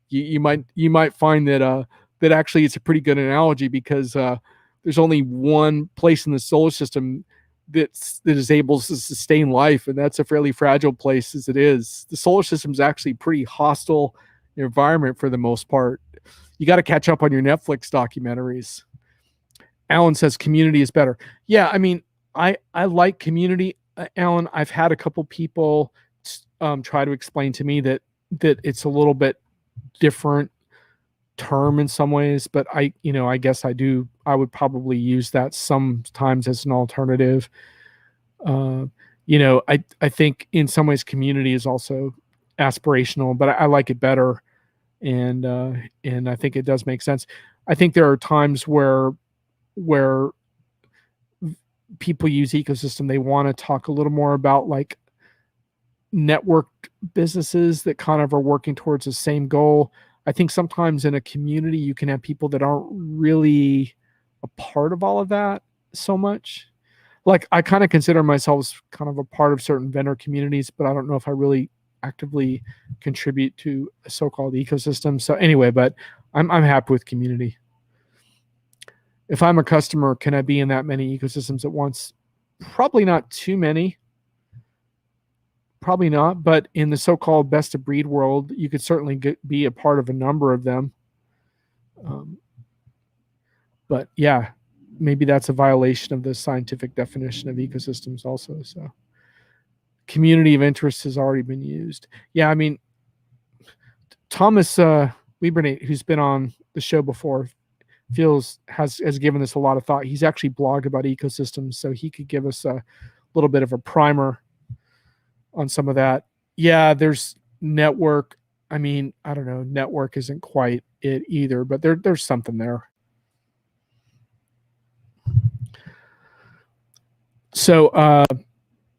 You might find that that actually it's a pretty good analogy, because there's only one place in the solar system that is able to sustain life, and that's a fairly fragile place as it is. The solar system is actually a pretty hostile environment for the most part. You got to catch up on your Netflix documentaries. Alan says community is better. Yeah, I mean, I like community, Alan. I've had a couple people try to explain to me that it's a little bit different term in some ways, but I guess I would probably use that sometimes as an alternative. uh, I think in some ways community is also aspirational, but I like it better, and I think it does make sense. I think there are times where people use ecosystem, they want to talk a little more about like networked businesses that kind of are working towards the same goal. I think sometimes in a community you can have people that aren't really a part of all of that so much. Like I kind of consider myself kind of a part of certain vendor communities, but I don't know if I really actively contribute to a so-called ecosystem. So anyway, but I'm happy with community. If I'm a customer, can I be in that many ecosystems at once? Probably not too many. Probably not, but in the so-called best of breed world, you could certainly be a part of a number of them. But yeah, maybe that's a violation of the scientific definition of ecosystems also. So community of interest has already been used. Yeah, I mean, Thomas Liebernight, who's been on the show before, has given this a lot of thought. He's actually blogged about ecosystems, so he could give us a little bit of a primer on some of that. Yeah, there's network. I mean, I don't know, network isn't quite it either, but there's something there. So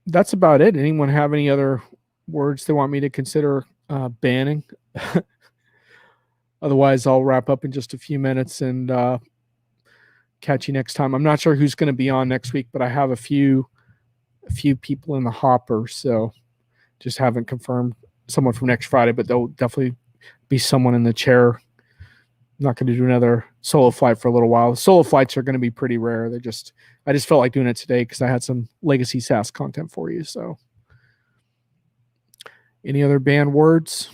that's about it. Anyone have any other words they want me to consider banning? Otherwise, I'll wrap up in just a few minutes and catch you next time. I'm not sure who's going to be on next week, but I have a few people in the hopper, so just haven't confirmed someone from next Friday, but there'll definitely be someone in the chair. I'm not going to do another solo flight for a little while. Solo flights are going to be pretty rare. I just felt like doing it today because I had some Legacy SaaS content for you. So any other banned words?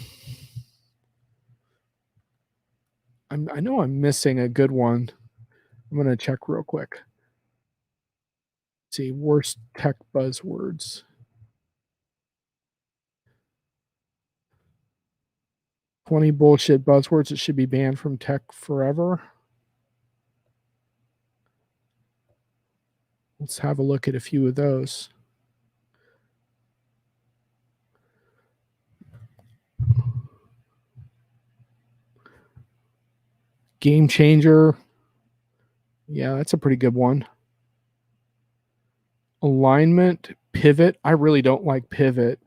I know I'm missing a good one. I'm going to check real quick. Let's see, worst tech buzzwords. 20 bullshit buzzwords that should be banned from tech forever. Let's have a look at a few of those. Game changer. Yeah, that's a pretty good one. Alignment, pivot. I really don't like pivot.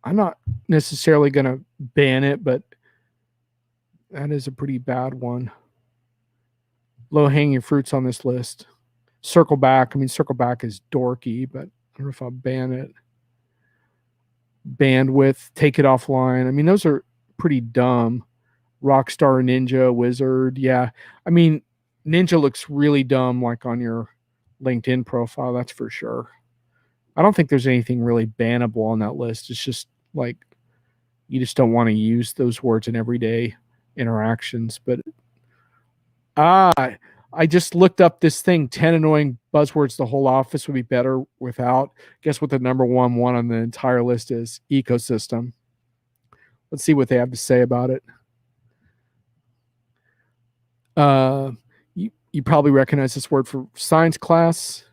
I'm not necessarily going to ban it, but that is a pretty bad one. Low hanging fruits on this list. Circle back. I mean, circle back is dorky, but I don't know if I'll ban it. Bandwidth, take it offline. I mean, those are pretty dumb. Rockstar Ninja Wizard. Yeah. I mean, Ninja looks really dumb like on your LinkedIn profile, that's for sure. I don't think there's anything really bannable on that list. It's just like you just don't want to use those words in everyday interactions. But I just looked up this thing, 10 annoying buzzwords the whole office would be better without. Guess what the number one on the entire list is? Ecosystem. Let's see what they have to say about it. You probably recognize this word for science class.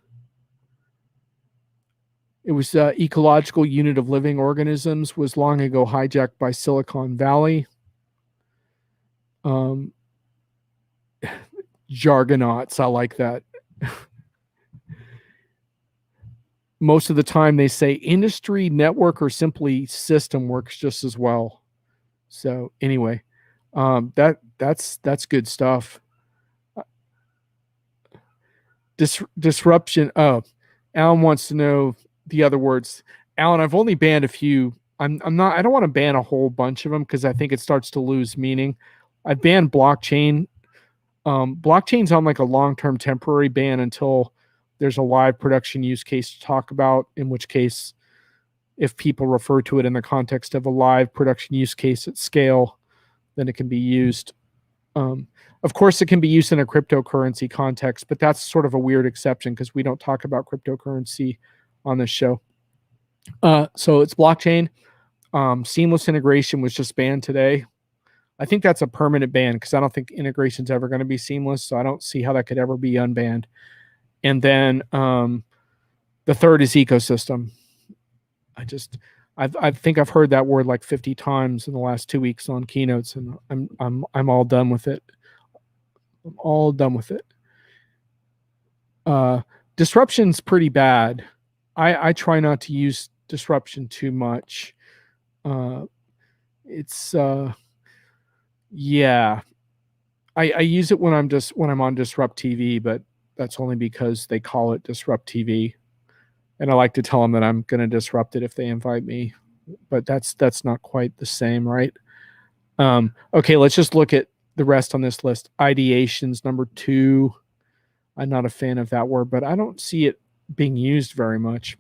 It was ecological unit of living organisms, was long ago hijacked by Silicon Valley. Jargonauts, I like that. Most of the time they say industry, network, or simply system works just as well. So anyway, that's good stuff. Disruption. Oh, Alan wants to know the other words. Alan, I've only banned a few. I don't want to ban a whole bunch of them because I think it starts to lose meaning. I banned blockchain. Blockchain's on like a long-term temporary ban until there's a live production use case to talk about, in which case, if people refer to it in the context of a live production use case at scale, then it can be used. Of course, it can be used in a cryptocurrency context, but that's sort of a weird exception because we don't talk about cryptocurrency on this show. So it's blockchain. Seamless integration was just banned today. I think that's a permanent ban because I don't think integration's ever going to be seamless. So I don't see how that could ever be unbanned. And then the third is ecosystem. I think I've heard that word like 50 times in the last 2 weeks on keynotes, and I'm all done with it. I'm all done with it. Disruption's pretty bad. I try not to use disruption too much. It's yeah. I use it when I'm on Disrupt TV, but that's only because they call it Disrupt TV. And I like to tell them that I'm going to disrupt it if they invite me, but that's not quite the same, right? Okay, let's just look at the rest on this list. Ideation's number 2. I'm not a fan of that word, but I don't see it being used very much.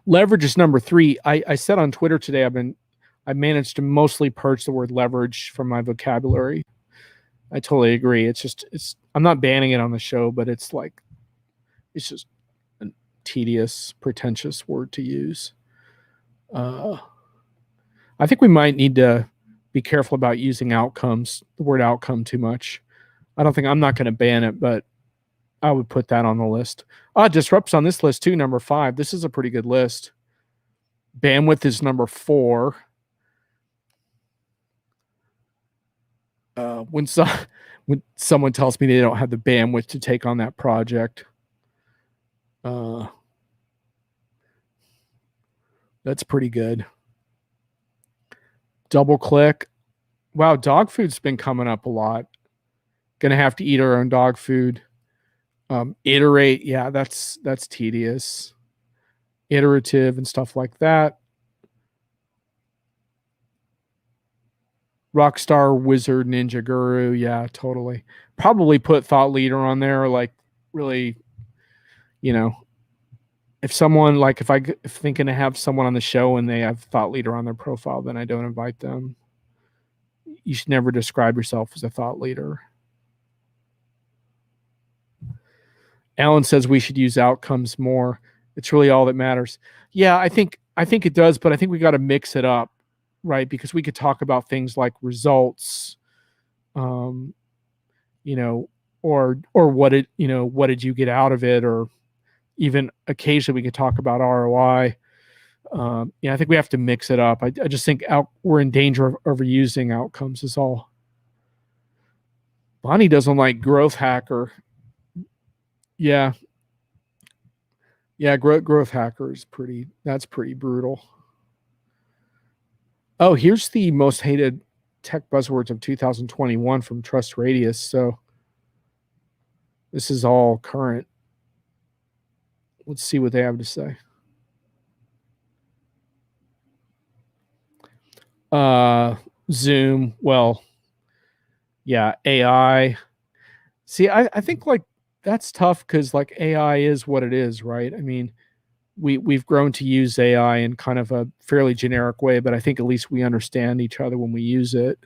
Leverage is number 3. I said on Twitter today I managed to mostly purge the word leverage from my vocabulary. I totally agree. I'm not banning it on the show, but it's just a tedious, pretentious word to use. I think we might need to be careful about using the word outcome too much. I'm not going to ban it, but I would put that on the list. Disrupt's on this list too, number 5. This is a pretty good list. Bandwidth is number 4. When someone tells me they don't have the bandwidth to take on that project, that's pretty good. Double click. Wow, dog food's been coming up a lot. Gonna have to eat our own dog food. Iterate, yeah, that's tedious. Iterative and stuff like that. Rockstar, wizard, ninja, guru, yeah, totally. Probably put thought leader on there, like really, if someone if thinking to have someone on the show and they have thought leader on their profile, then I don't invite them. You should never describe yourself as a thought leader. Alan says we should use outcomes more. It's really all that matters. Yeah, I think it does, but I think we got to mix it up, right? Because we could talk about things like results, or what did you get out of it, or even occasionally we could talk about ROI. I think we have to mix it up. I just think we're in danger of overusing outcomes is all. Bonnie doesn't like growth hacker. Yeah. Yeah, growth hacker is that's pretty brutal. Oh, here's the most hated tech buzzwords of 2021 from Trust Radius. So this is all current. Let's see what they have to say. Zoom. Well, yeah, AI. See, I think that's tough because AI is what it is, right? I mean, we've grown to use AI in kind of a fairly generic way, but I think at least we understand each other when we use it.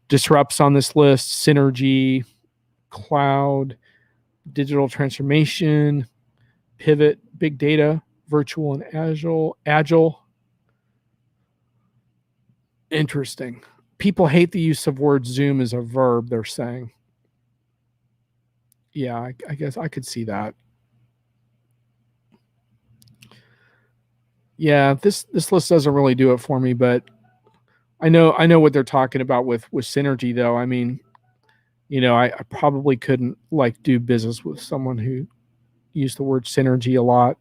Disrupts on this list: synergy, cloud, digital transformation, pivot, big data, virtual and agile. Interesting. People hate the use of word Zoom as a verb, they're saying. Yeah, I guess I could see that. Yeah, this list doesn't really do it for me, but I know what they're talking about with synergy, though. I mean, I probably couldn't do business with someone who used the word synergy a lot,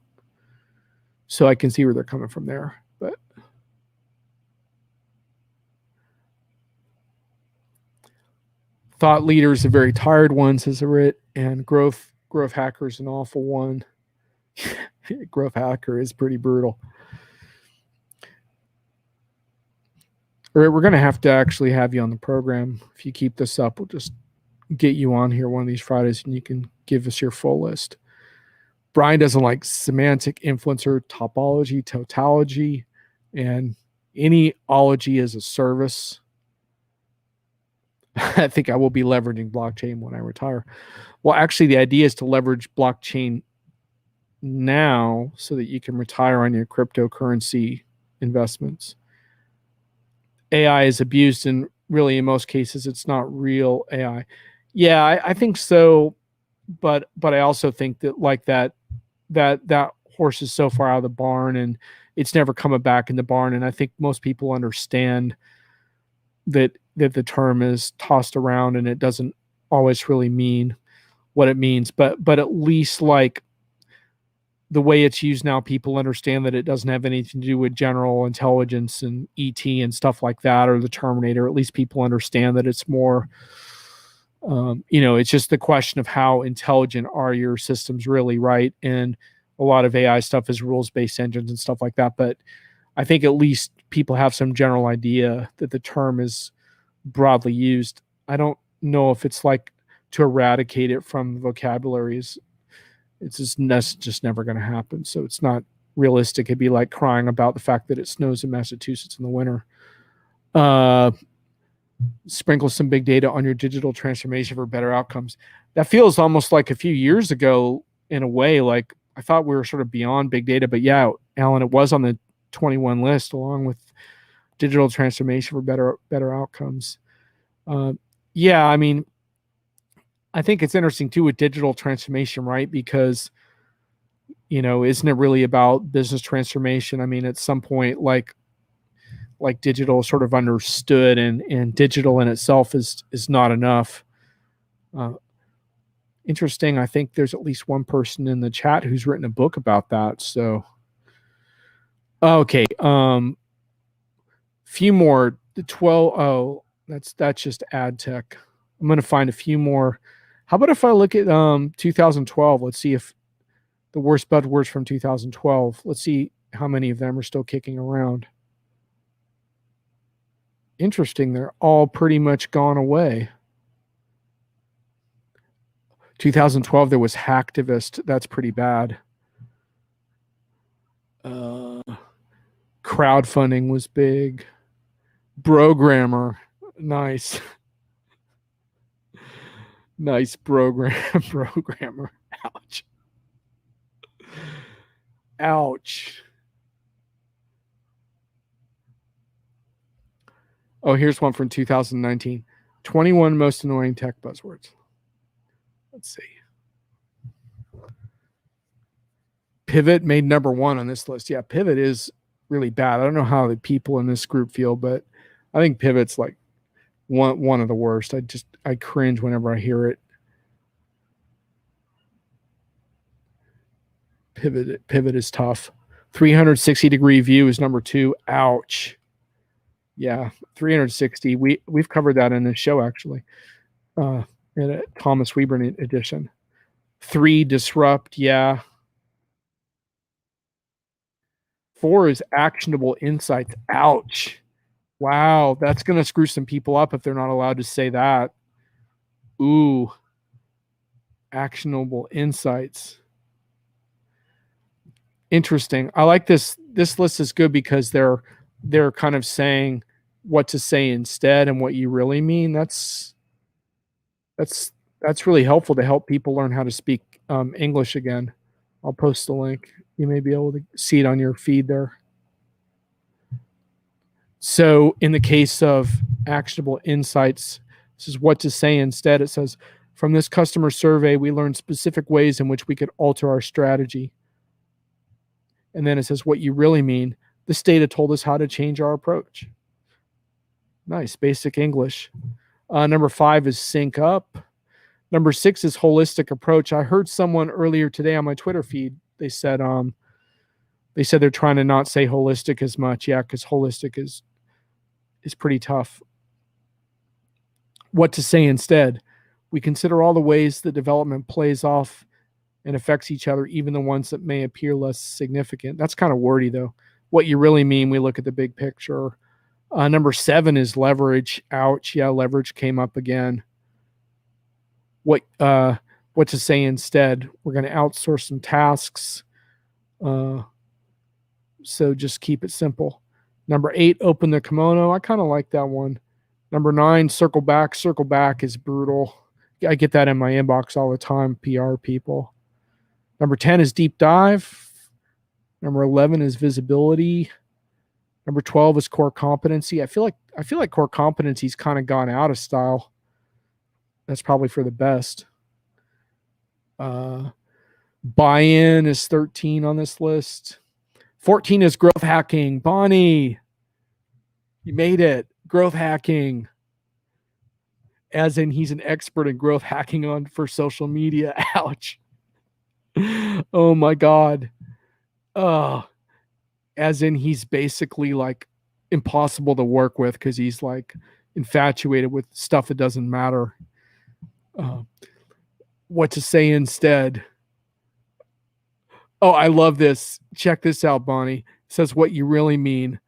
so I can see where they're coming from there. But thought leaders are very tired one, says Rit, and growth hacker is an awful one. Growth hacker is pretty brutal. All right, we're going to have to actually have you on the program. If you keep this up, we'll just get you on here one of these Fridays and you can give us your full list. Brian doesn't like semantic, influencer, topology, tautology, and any ology as a service. I think I will be leveraging blockchain when I retire. Well, actually, the idea is to leverage blockchain now so that you can retire on your cryptocurrency investments. AI is abused, and really, in most cases, it's not real AI. Yeah, I think so, but I also think that like that horse is so far out of the barn, and it's never coming back in the barn. And I think most people understand that the term is tossed around and it doesn't always really mean what it means. But at least like the way it's used now, people understand that it doesn't have anything to do with general intelligence and ET and stuff like that, or the Terminator. At least people understand that it's more, it's just the question of how intelligent are your systems really, right? And a lot of AI stuff is rules-based engines and stuff like that. But I think at least people have some general idea that the term is broadly used. I don't know if it's like to eradicate it from the vocabularies. It's just never going to happen. So it's not realistic. It'd be like crying about the fact that it snows in Massachusetts in the winter. Sprinkle some big data on your digital transformation for better outcomes. That feels almost like a few years ago in a way. Like I thought we were sort of beyond big data, but yeah, Alan, it was on the 21 list along with digital transformation for better outcomes. Yeah, I mean, I think it's interesting too with digital transformation, right? Because isn't it really about business transformation? I mean, at some point, like digital is sort of understood, and digital in itself is not enough. Interesting. I think there's at least one person in the chat who's written a book about that. So, okay. Few more. The 12. Oh, that's just ad tech. I'm going to find a few more. How about if I look at 2012? Let's see if the worst buzzwords from 2012. Let's see how many of them are still kicking around. Interesting. They're all pretty much gone away. 2012, there was hacktivist. That's pretty bad. Crowdfunding was big. Programmer. Nice. Nice programmer. Ouch. Ouch. Oh, here's one from 2019. 21 most annoying tech buzzwords. Let's see. Pivot made number 1 on this list. Yeah, pivot is really bad. I don't know how the people in this group feel, but I think pivot's like one of the worst. I cringe whenever I hear it. Pivot is tough. 360-degree view is number 2. Ouch. Yeah, 360. We've covered that in this show actually, in a Thomas Weber edition. 3, disrupt. Yeah. 4 is actionable insights. Ouch. Wow, that's going to screw some people up if they're not allowed to say that. Ooh. Actionable insights. Interesting. I like this. This list is good because they're kind of saying what to say instead and what you really mean. That's really helpful to help people learn how to speak English again. I'll post the link. You may be able to see it on your feed there. So in the case of actionable insights, this is what to say instead. It says, from this customer survey, we learned specific ways in which we could alter our strategy. And then it says, what you really mean. This data told us how to change our approach. Nice, basic English. Number 5 is sync up. Number 6 is holistic approach. I heard someone earlier today on my Twitter feed. They said they're trying to not say holistic as much. Yeah, because holistic is pretty tough. What to say instead? We consider all the ways the development plays off and affects each other, even the ones that may appear less significant. That's kind of wordy, though. What you really mean, we look at the big picture. Number 7 is leverage. Ouch. Yeah, leverage came up again. What to say instead? We're going to outsource some tasks. So just keep it simple. Number 8, open the kimono. I kind of like that one. Number 9, circle back. Circle back is brutal. I get that in my inbox all the time, PR people. Number 10 is deep dive. Number 11 is visibility. Number 12 is core competency. I feel like core competency's kind of gone out of style. That's probably for the best. Buy-in is 13 on this list. 14 is growth hacking. Bonnie, you made it. Growth hacking. As in he's an expert in growth hacking for social media. Ouch. Oh my God. As in he's basically like impossible to work with because he's like infatuated with stuff that doesn't matter. What to say instead? Oh, I love this. Check this out, Bonnie. It says what you really mean.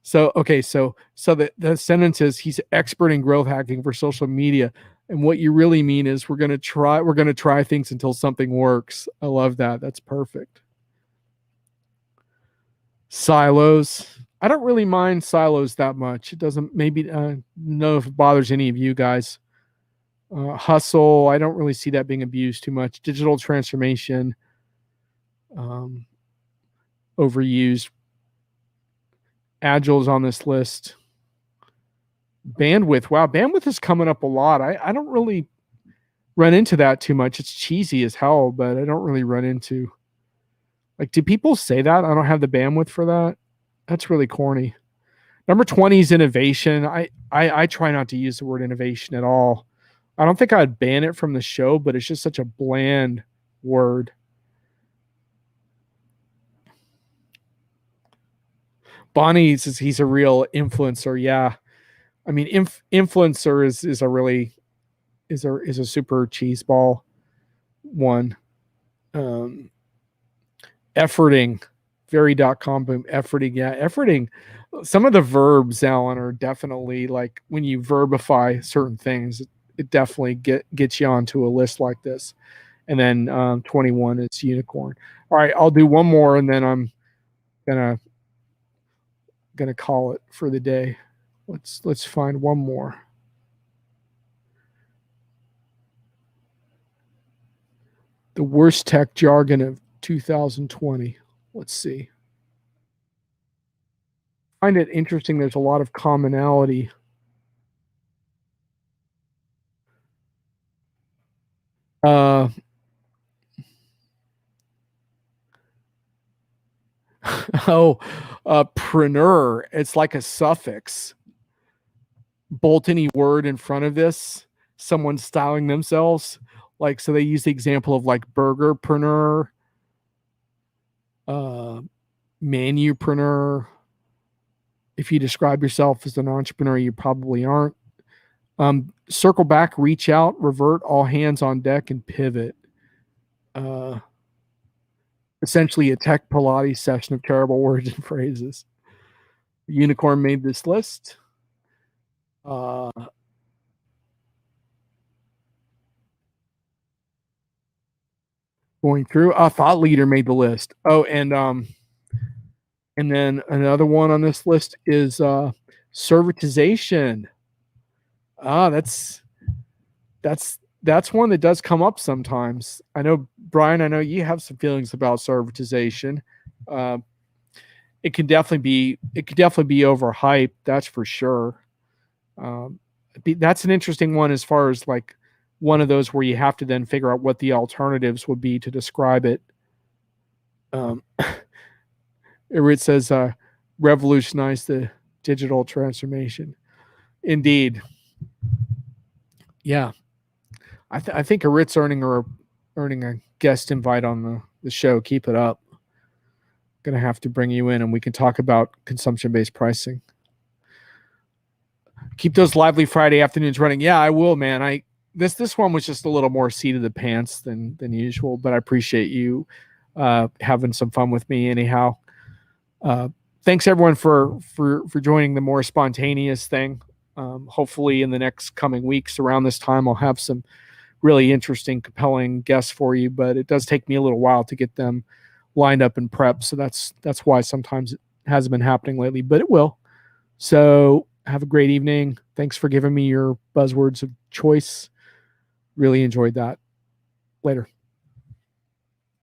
So, okay, so the sentence is he's expert in growth hacking for social media. And what you really mean is we're going to try things until something works. I love that. That's perfect. Silos. I don't really mind silos that much. It doesn't know if it bothers any of you guys. Hustle. I don't really see that being abused too much. Digital transformation. Overused. Agile is on this list. Bandwidth. Wow, bandwidth is coming up a lot. I don't really run into that too much. It's cheesy as hell, but I don't really run into. Like, do people say that? I don't have the bandwidth for that. That's really corny. Number 20 is innovation. I try not to use the word innovation at all. I don't think I'd ban it from the show, but it's just such a bland word. Bonnie says he's a real influencer. Yeah. I mean, influencer is a super cheeseball one. Efforting, very.com boom, efforting. Yeah, efforting. Some of the verbs, Alan, are definitely like when you verbify certain things, it definitely gets you onto a list like this. And then 21 is unicorn. All right, I'll do one more and then I'm gonna call it for the day. Let's find one more. The worst tech jargon of 2020. Let's see. I find it interesting. There's a lot of commonality. Preneur. It's like a suffix. Bolt any word in front of this. Someone's styling themselves. Like, so they use the example of like burgerpreneur, manupreneur. If you describe yourself as an entrepreneur, you probably aren't. Circle back, reach out, revert, all hands on deck, and pivot. Essentially a tech Pilates session of terrible words and phrases. Unicorn made this list. Going through, a thought leader made the list. Oh, and then another one on this list is servitization. That's one that does come up sometimes. I know, Brian, I know you have some feelings about servitization. It could definitely be overhyped. That's for sure. That's an interesting one as far as like one of those where you have to then figure out what the alternatives would be to describe it. It says revolutionize the digital transformation. Indeed. Yeah. I think Arit's earning a guest invite on the show. Keep it up. Gonna have to bring you in and we can talk about consumption-based pricing. Keep those lively Friday afternoons running. Yeah, I will, man. This one was just a little more seat of the pants than usual, but I appreciate you having some fun with me anyhow. Thanks everyone for joining the more spontaneous thing. Hopefully in the next coming weeks around this time, I'll have some really interesting, compelling guests for you, but it does take me a little while to get them lined up and prepped. So that's why sometimes it hasn't been happening lately, but it will. So Have a great evening. Thanks for giving me your buzzwords of choice. Really enjoyed that. Later.